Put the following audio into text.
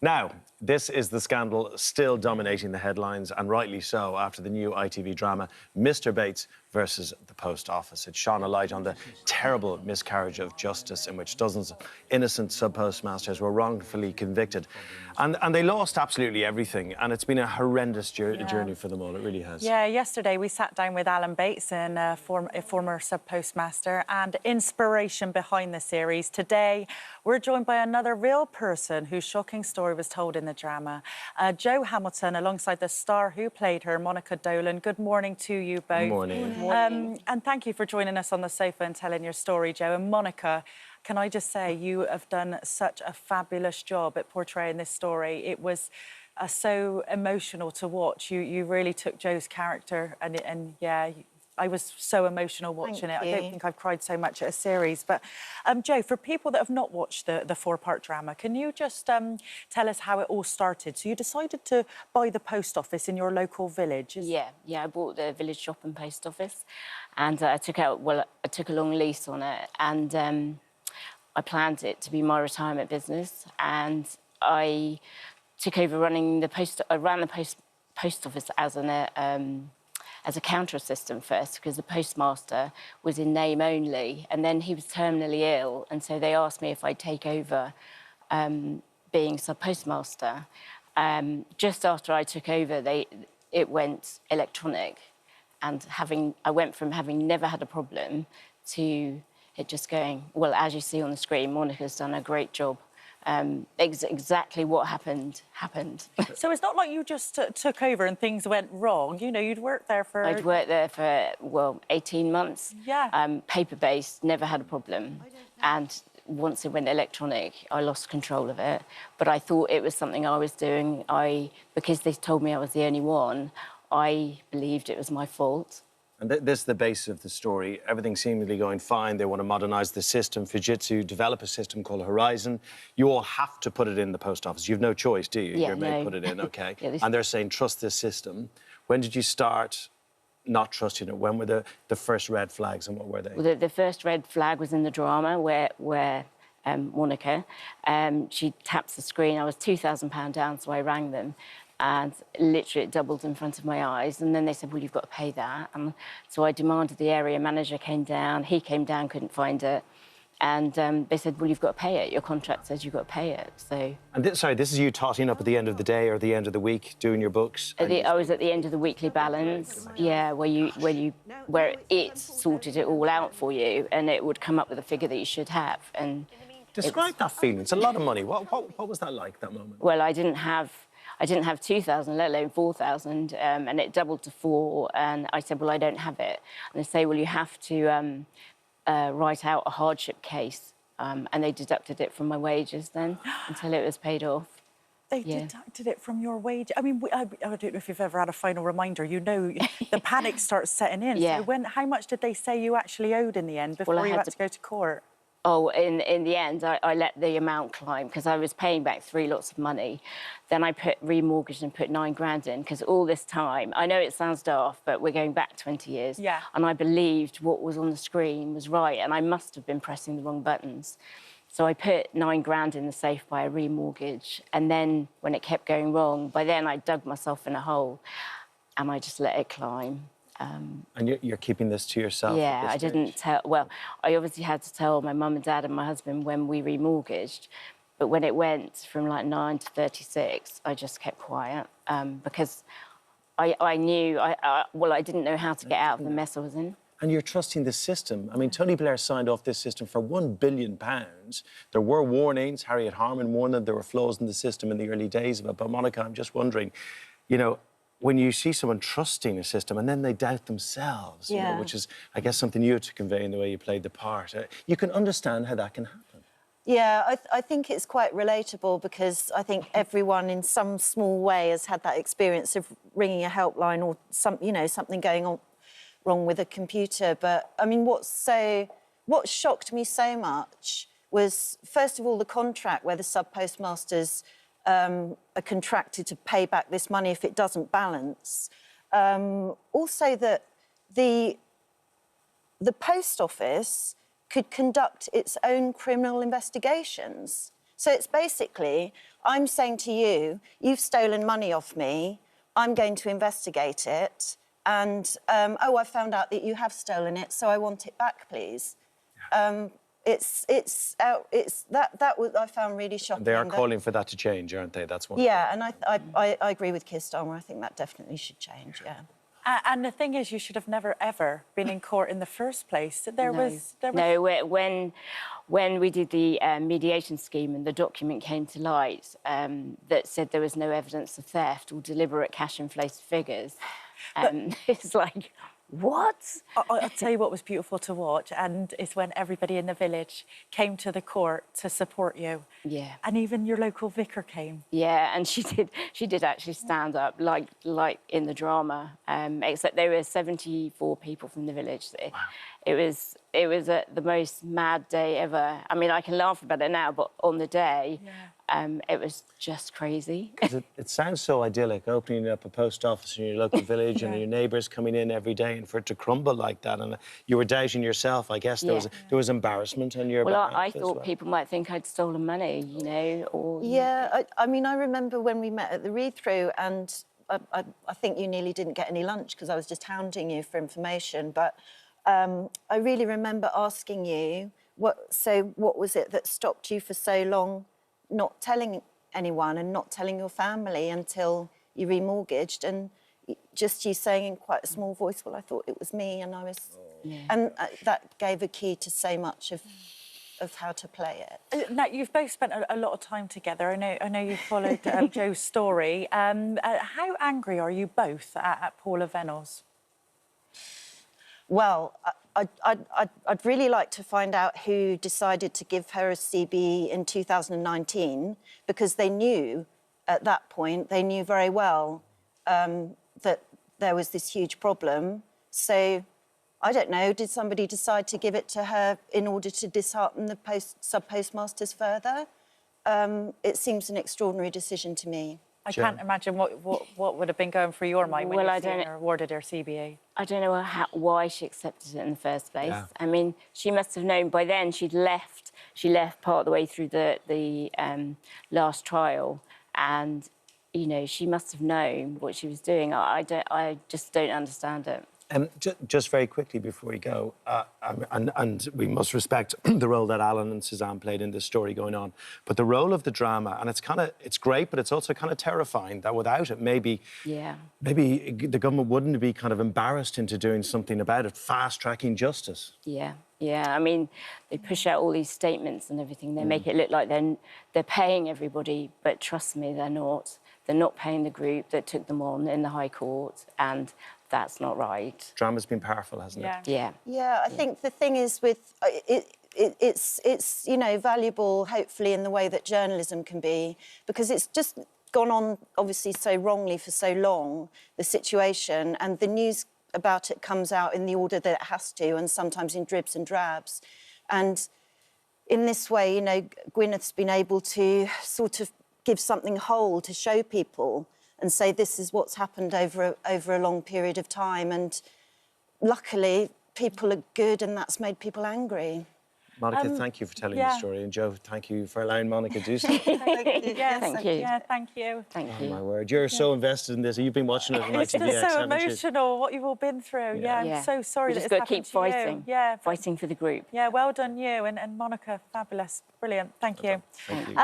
Now, this is the scandal still dominating the headlines, and rightly so, after the new ITV drama Mr. Bates versus the Post Office. It shone a light on the terrible miscarriage of justice in which dozens of innocent sub-postmasters were wrongfully convicted. And they lost absolutely everything, and it's been a horrendous journey for them all, it really has. Yeah, yesterday we sat down with Alan Bates, a former sub-postmaster, and inspiration behind the series. Today, we're joined by another real person whose shocking story was told in the drama. Jo Hamilton, alongside the star who played her, Monica Dolan. Good morning to you both. Good morning. And thank you for joining us on the sofa and telling your story, Jo. And Monica, can I just say, you have done such a fabulous job at portraying this story. It was so emotional to watch. You really took Jo's character, and yeah, I was so emotional watching it. I don't think I've cried so much at a series. But, Jo, for people that have not watched the four-part drama, can you just tell us how it all started? So you decided to buy the post office in your local village? Yeah, I bought the village shop and post office, and I took a long lease on it, and I planned it to be my retirement business, and I took over running the post. I ran the post office as a counter assistant first, because the postmaster was in name only, and then he was terminally ill, and so they asked me if I'd take over being sub-postmaster. Just after I took over, it went electronic, and I went from having never had a problem to it just going, well, as you see on the screen, Monica's done a great job. Exactly what happened. So it's not like you just took over and things went wrong. You know, you'd worked there for... I'd worked there for, well, 18 months. Yeah. Paper-based, never had a problem. And once it went electronic, I lost control of it. But I thought it was something I was doing. Because they told me I was the only one, I believed it was my fault. And this is the basis of the story. Everything seemingly going fine. They want to modernise the system. Fujitsu develop a system called Horizon. You all have to put it in the post office. You've no choice, do you? Yeah, Your mate put it in, OK. Yeah, and they're saying, trust this system. When did you start not trusting it? When were the first red flags, and what were they? Well, the first red flag was in the drama where Monica, she taps the screen. I was £2,000 down, so I rang them. And literally it doubled in front of my eyes. And then they said, well, you've got to pay that. And so I demanded the area manager came down. He came down, couldn't find it. And they said, well, you've got to pay it. Your contract says you've got to pay it. So... And sorry, this is you totting up at the end of the day or the end of the week, doing your books? I was at the end of the weekly balance, yeah, where it sorted it all out for you, and it would come up with a figure that you should have. And describe that feeling. It's a lot of money. What was that like, that moment? Well, I didn't have 2,000, let alone 4,000, and it doubled to 4. And I said, well, I don't have it. And they say, well, you have to write out a hardship case. And they deducted it from my wages then until it was paid off. They deducted it from your wage. I mean, I don't know if you've ever had a final reminder. You know, the panic starts setting in. Yeah. So how much did they say you actually owed in the end before you had to go to court? Oh, in the end, I let the amount climb because I was paying back 3 lots of money. Then I remortgaged and put 9 grand in because all this time, I know it sounds daft, but we're going back 20 years. Yeah. And I believed what was on the screen was right, and I must have been pressing the wrong buttons. So I put 9 grand in the safe by a remortgage, and then when it kept going wrong, by then I dug myself in a hole, and I just let it climb. And you're keeping this to yourself? Yeah, I didn't tell... Well, I obviously had to tell my mum and dad and my husband when we remortgaged, but when it went from, like, 9 to 36, I just kept quiet because I knew... Well, I didn't know how to get out of the mess I was in. And you're trusting the system. I mean, Tony Blair signed off this system for £1 billion. There were warnings. Harriet Harman warned that there were flaws in the system in the early days of it. But, Monica, I'm just wondering, you know, when you see someone trusting a system and then they doubt themselves, you know, which is, I guess, something you had to convey in the way you played the part, you can understand how that can happen. Yeah, I think it's quite relatable because I think everyone in some small way has had that experience of ringing a helpline or something going on wrong with a computer. But, I mean, what shocked me so much was, first of all, the contract where the sub-postmasters are contracted to pay back this money if it doesn't balance. Also that the post office could conduct its own criminal investigations. So it's basically I'm saying to you, you've stolen money off me. I'm going to investigate it. And, oh, I found out that you have stolen it, so I want it back, please. That was, I found really shocking. They are calling for that to change, aren't they? That's one. Yeah, and I agree with Keir Starmer. I think that definitely should change, yeah. And the thing is, you should have never, ever been in court in the first place. No, when we did the mediation scheme and the document came to light that said there was no evidence of theft or deliberate cash-inflated figures, it's like, what? I'll tell you what was beautiful to watch, and it's when everybody in the village came to the court to support you. Yeah. And even your local vicar came. Yeah, and she did actually stand up like in the drama, except there were 74 people from the village. Wow. It was the most mad day ever. I mean, I can laugh about it now, but on the day, it was just crazy. It sounds so idyllic, opening up a post office in your local village and your neighbours coming in every day, and for it to crumble like that. And you were doubting yourself, I guess. There was embarrassment on your behalf. Well, I thought people might think I'd stolen money, you know, or... Yeah, I mean, I remember when we met at the read-through, and I think you nearly didn't get any lunch because I was just hounding you for information, but I really remember asking you, what was it that stopped you for so long not telling anyone and not telling your family until you remortgaged? And just you saying in quite a small voice, well, I thought it was me, and I was... And that gave a key to so much of how to play it. Now, you've both spent a lot of time together. I know you've followed Joe's story. How angry are you both at Paula Venables? Well, I'd really like to find out who decided to give her a CB in 2019, because they knew at that point, they knew very well that there was this huge problem. So, I don't know, did somebody decide to give it to her in order to dishearten the sub-postmasters further? It seems an extraordinary decision to me. I can't imagine what would have been going through your mind when you seen her awarded her CBA. I don't know why she accepted it in the first place. Yeah. I mean, she must have known by then. She left part of the way through the last trial, and you know, she must have known what she was doing. I just don't understand it. Just very quickly before we go, and we must respect the role that Alan and Suzanne played in this story going on, but the role of the drama, and it's great, but it's also kind of terrifying that without it, maybe the government wouldn't be kind of embarrassed into doing something about it, fast-tracking justice. Yeah. I mean, they push out all these statements and everything. They make it look like they're paying everybody, but trust me, they're not. They're not paying the group that took them on in the High Court, and that's not right. Drama's been powerful, hasn't it? Yeah. Yeah, I think the thing is with it's you know, valuable, hopefully, in the way that journalism can be, because it's just gone on obviously so wrongly for so long, the situation, and the news about it comes out in the order that it has to, and sometimes in dribs and drabs. And in this way, you know, Gwyneth's been able to sort of give something whole to show people and say this is what's happened over a long period of time. And luckily, people are good, and that's made people angry. Monica, thank you for telling the story, and Joe, thank you for allowing Monica to do so. Thank you. Yeah, thank you. Thank you. Oh, my word. You're so invested in this. You've been watching it on It's ITVX, just so haven't you? emotional, what you've all been through. Yeah, I'm so sorry that it's happened to you. Just got to keep fighting. Yeah. Fighting for the group. Yeah, well done you. And Monica, fabulous. Brilliant. Thank you. Thank you.